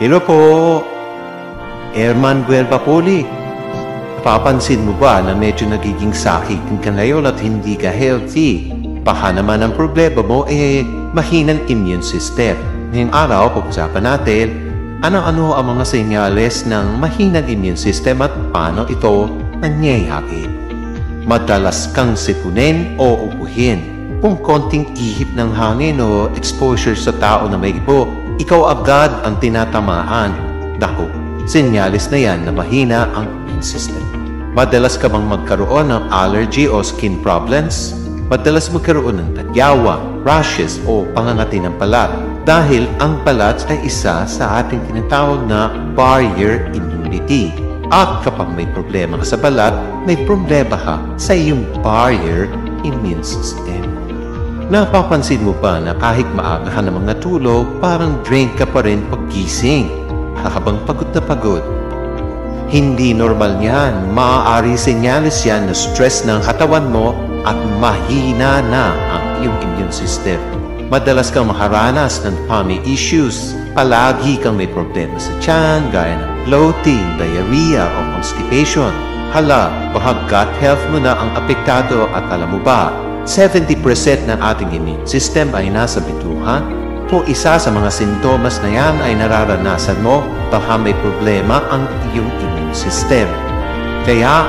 Hello po, Herman Guelbapoli. Napapansin mo ba na medyo nagiging sakitin ka ngayon at hindi ka healthy? Baka naman ang problema mo mahinang immune system. Ngayong araw, pag-usapan natin ano-ano ang mga senyales ng mahinang immune system at paano ito nangyayari. Madalas kang sipunin o ubuhin. Kung konting ihip ng hangin o exposure sa tao na may ibo, ikaw agad ang tinatamaan. Naku, senyalis na yan na mahina ang immune system. Madalas ka bang magkaroon ng allergy o skin problems? Madalas magkaroon ng tagyawa, rashes o pangangati ng balat dahil ang balat ay isa sa ating tinatawag na barrier immunity. At kapag may problema ka sa balat, may problema ka sa iyong barrier immune system. Napapansin mo ba na kahit maaga ka namang natulog, parang drain ka pa rin paggising habang pagod na pagod? Hindi normal yan. Maaaring senyalis yan na stress ng katawan mo at mahina na ang iyong immune system. Madalas kang makaranas ng tummy issues. Palagi kang may problema sa tiyan, gaya ng bloating, diarrhea o constipation. Hala, baka gut health mo na ang apektado at alam mo ba, 70% ng ating immune system ay nasa bituhan. Kung isa sa mga sintomas na yan ay nararanasan mo, baka may problema ang iyong immune system. Kaya,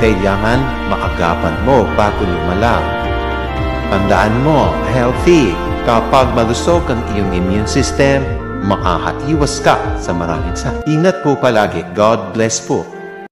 kailangan maagapan mo bago lumala. Tandaan mo, healthy. Kapag malusog ang iyong immune system, makakaiwas ka sa maraming sakit. Ingat po palagi. God bless po.